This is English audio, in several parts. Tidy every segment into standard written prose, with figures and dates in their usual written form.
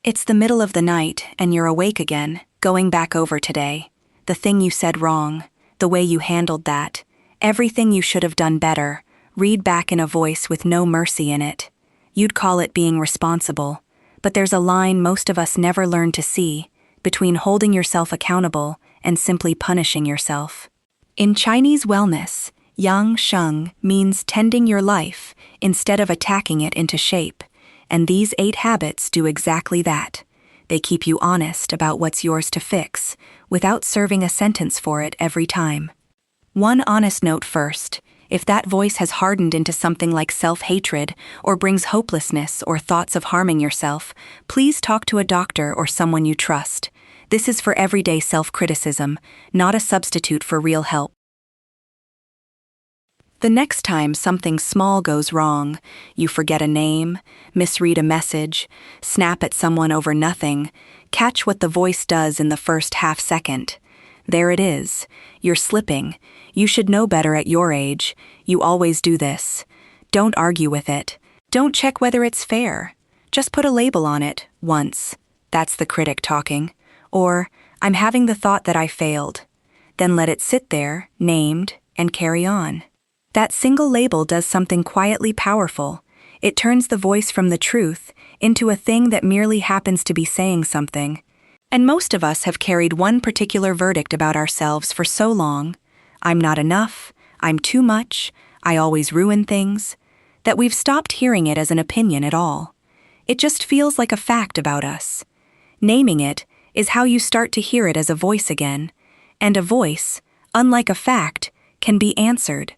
It's the middle of the night, and you're awake again, going back over today. The thing you said wrong, the way you handled that, everything you should have done better, read back in a voice with no mercy in it. You'd call it being responsible, but there's a line most of us never learn to see, between holding yourself accountable and simply punishing yourself. In Chinese wellness, Sheng means tending your life instead of attacking it into shape, and these 8 habits do exactly that. They keep you honest about what's yours to fix, without serving a sentence for it every time. One honest note first: if that voice has hardened into something like self-hatred or brings hopelessness or thoughts of harming yourself, please talk to a doctor or someone you trust. This is for everyday self-criticism, not a substitute for real help. The next time something small goes wrong, you forget a name, misread a message, snap at someone over nothing, catch what the voice does in the first half second. There it is. You're slipping. You should know better at your age. You always do this. Don't argue with it. Don't check whether it's fair. Just put a label on it, once. That's the critic talking. Or, I'm having the thought that I failed. Then let it sit there, named, and carry on. That single label does something quietly powerful. It turns the voice from the truth into a thing that merely happens to be saying something. And most of us have carried one particular verdict about ourselves for so long: I'm not enough, I'm too much, I always ruin things, that we've stopped hearing it as an opinion at all. It just feels like a fact about us. Naming it is how you start to hear it as a voice again, and a voice, unlike a fact, can be answered.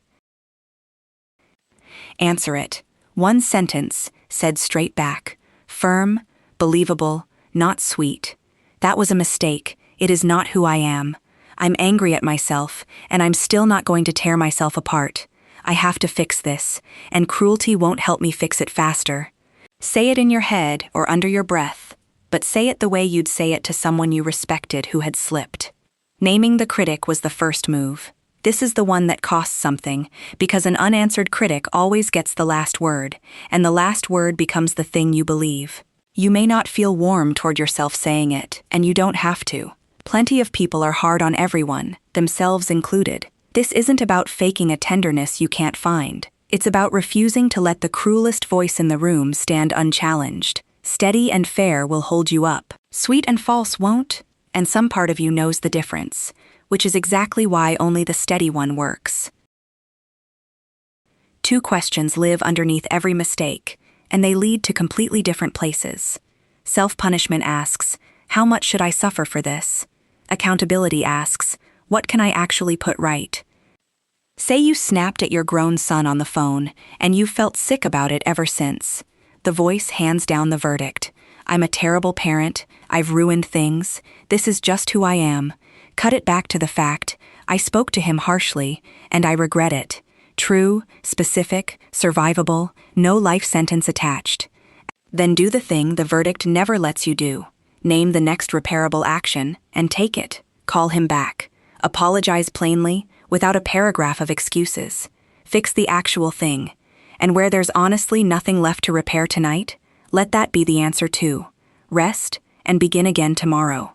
Answer it. One sentence, said straight back. Firm, believable, not sweet. That was a mistake. It is not who I am. I'm angry at myself, and I'm still not going to tear myself apart. I have to fix this, and cruelty won't help me fix it faster. Say it in your head or under your breath, but say it the way you'd say it to someone you respected who had slipped. Naming the critic was the first move. This is the one that costs something, because an unanswered critic always gets the last word, and the last word becomes the thing you believe. You may not feel warm toward yourself saying it, and you don't have to. Plenty of people are hard on everyone, themselves included. This isn't about faking a tenderness you can't find. It's about refusing to let the cruelest voice in the room stand unchallenged. Steady and fair will hold you up. Sweet and false won't, and some part of you knows the difference, which is exactly why only the steady one works. 2 questions live underneath every mistake, and they lead to completely different places. Self-punishment asks, how much should I suffer for this? Accountability asks, what can I actually put right? Say you snapped at your grown son on the phone, and you've felt sick about it ever since. The voice hands down the verdict. I'm a terrible parent, I've ruined things, this is just who I am. Cut it back to the fact, I spoke to him harshly, and I regret it. True, specific, survivable, no life sentence attached. Then do the thing the verdict never lets you do. Name the next repairable action, and take it. Call him back. Apologize plainly, without a paragraph of excuses. Fix the actual thing. And where there's honestly nothing left to repair tonight, let that be the answer too. Rest, and begin again tomorrow.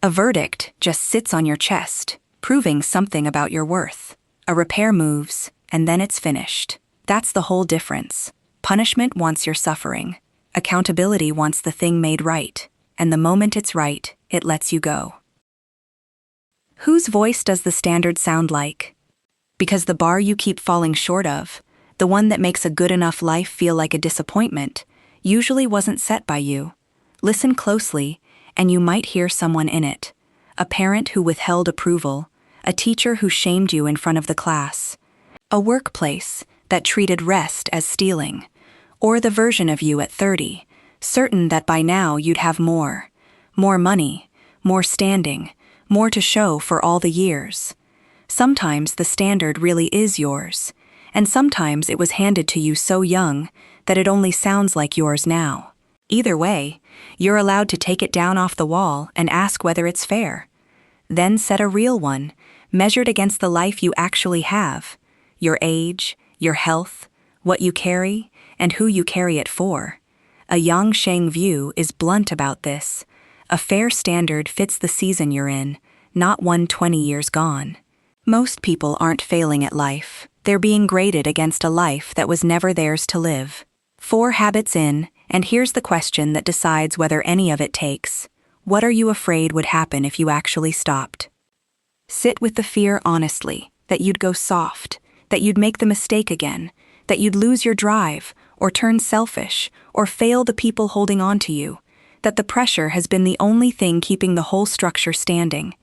A verdict just sits on your chest, proving something about your worth. A repair moves, and then it's finished. That's the whole difference. Punishment wants your suffering. Accountability wants the thing made right, and the moment it's right, it lets you go. Whose voice does the standard sound like? Because the bar you keep falling short of, the one that makes a good enough life feel like a disappointment, usually wasn't set by you. Listen closely, and you might hear someone in it. A parent who withheld approval, a teacher who shamed you in front of the class, a workplace that treated rest as stealing, or the version of you at 30, certain that by now you'd have more money, more standing, more to show for all the years. Sometimes the standard really is yours, and sometimes it was handed to you so young that it only sounds like yours now. Either way, you're allowed to take it down off the wall and ask whether it's fair. Then set a real one, measured against the life you actually have, your age, your health, what you carry, and who you carry it for. A yang Sheng view is blunt about this. A fair standard fits the season you're in, not one 20 years gone. Most people aren't failing at life. They're being graded against a life that was never theirs to live. 4 habits in, and here's the question that decides whether any of it takes. What are you afraid would happen if you actually stopped? Sit with the fear honestly, that you'd go soft, that you'd make the mistake again, that you'd lose your drive, or turn selfish, or fail the people holding on to you, that the pressure has been the only thing keeping the whole structure standing.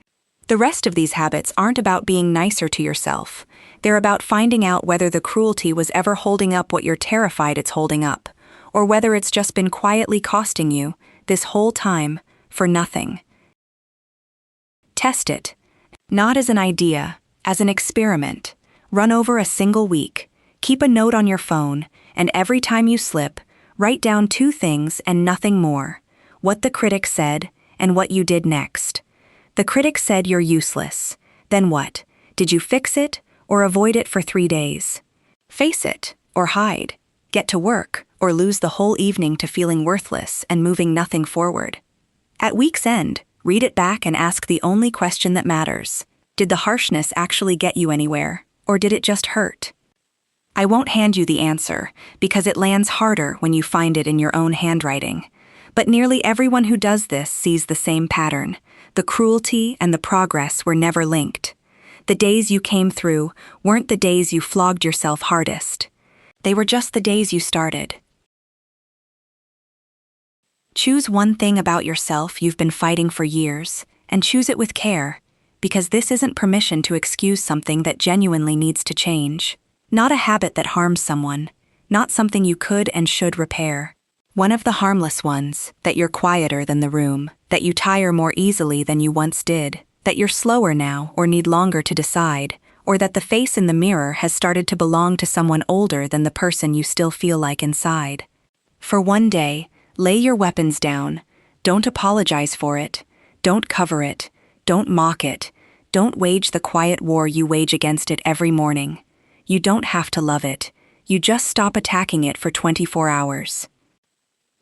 The rest of these habits aren't about being nicer to yourself. They're about finding out whether the cruelty was ever holding up what you're terrified it's holding up, or whether it's just been quietly costing you, this whole time, for nothing. Test it. Not as an idea, as an experiment. Run over a single week. Keep a note on your phone, and every time you slip, write down 2 things and nothing more. What the critic said, and what you did next. The critic said you're useless. Then what? Did you fix it, or avoid it for 3 days? Face it, or hide. Get to work, or lose the whole evening to feeling worthless and moving nothing forward. At week's end, read it back and ask the only question that matters. Did the harshness actually get you anywhere, or did it just hurt? I won't hand you the answer, because it lands harder when you find it in your own handwriting. But nearly everyone who does this sees the same pattern. The cruelty and the progress were never linked. The days you came through weren't the days you flogged yourself hardest. They were just the days you started. Choose one thing about yourself you've been fighting for years, and choose it with care, because this isn't permission to excuse something that genuinely needs to change. Not a habit that harms someone, not something you could and should repair. One of the harmless ones, that you're quieter than the room, that you tire more easily than you once did, that you're slower now or need longer to decide, or that the face in the mirror has started to belong to someone older than the person you still feel like inside. For one day, lay your weapons down. Don't apologize for it. Don't cover it. Don't mock it. Don't wage the quiet war you wage against it every morning. You don't have to love it. You just stop attacking it for 24 hours.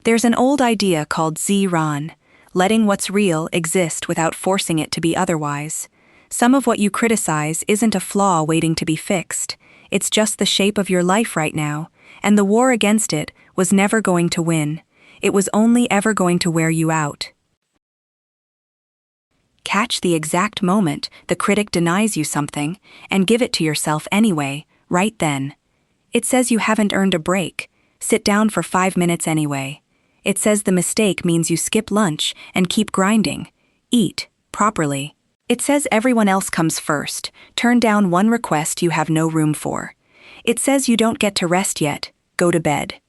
There's an old idea called Ran, letting what's real exist without forcing it to be otherwise. Some of what you criticize isn't a flaw waiting to be fixed. It's just the shape of your life right now, and the war against it was never going to win. It was only ever going to wear you out. Catch the exact moment the critic denies you something, and give it to yourself anyway, right then. It says you haven't earned a break. Sit down for 5 minutes anyway. It says the mistake means you skip lunch and keep grinding. Eat properly. It says everyone else comes first. Turn down one request you have no room for. It says you don't get to rest yet. Go to bed.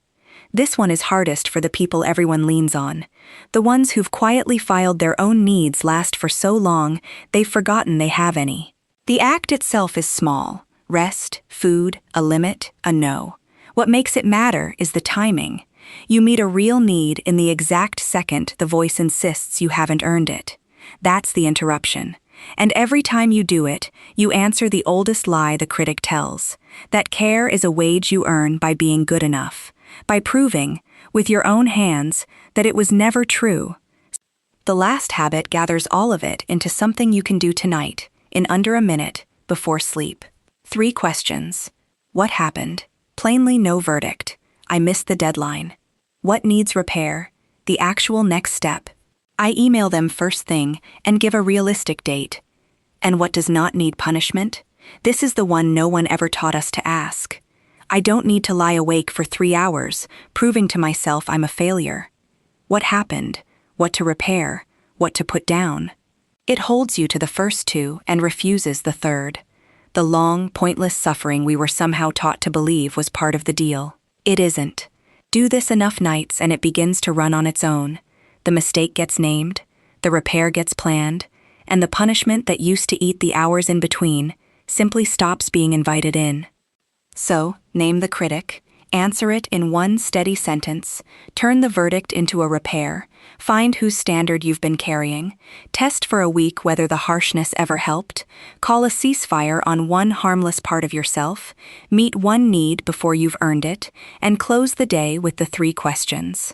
This one is hardest for the people everyone leans on. The ones who've quietly filed their own needs last for so long, they've forgotten they have any. The act itself is small. Rest, food, a limit, a no. What makes it matter is the timing. You meet a real need in the exact second the voice insists you haven't earned it. That's the interruption. And every time you do it, you answer the oldest lie the critic tells, that care is a wage you earn by being good enough, by proving, with your own hands, that it was never true. The last habit gathers all of it into something you can do tonight, in under a minute, before sleep. 3 questions. What happened? Plainly no verdict. I missed the deadline. What needs repair? The actual next step. I email them first thing and give a realistic date. And what does not need punishment? This is the one no one ever taught us to ask. I don't need to lie awake for 3 hours, proving to myself I'm a failure. What happened? What to repair? What to put down? It holds you to the first 2 and refuses the third. The long, pointless suffering we were somehow taught to believe was part of the deal. It isn't. Do this enough nights and it begins to run on its own. The mistake gets named, the repair gets planned, and the punishment that used to eat the hours in between simply stops being invited in. So, name the critic, answer it in one steady sentence, turn the verdict into a repair, find whose standard you've been carrying, test for a week whether the harshness ever helped, call a ceasefire on one harmless part of yourself, meet one need before you've earned it, and close the day with the 3 questions.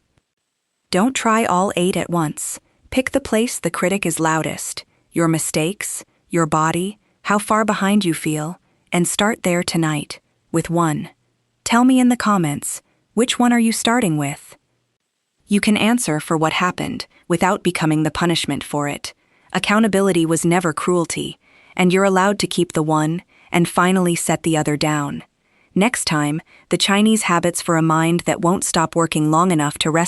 Don't try all 8 at once. Pick the place the critic is loudest, your mistakes, your body, how far behind you feel, and start there tonight, with 1. Tell me in the comments, which one are you starting with? You can answer for what happened, without becoming the punishment for it. Accountability was never cruelty, and you're allowed to keep the one, and finally set the other down. Next time, the Chinese habits for a mind that won't stop working long enough to rest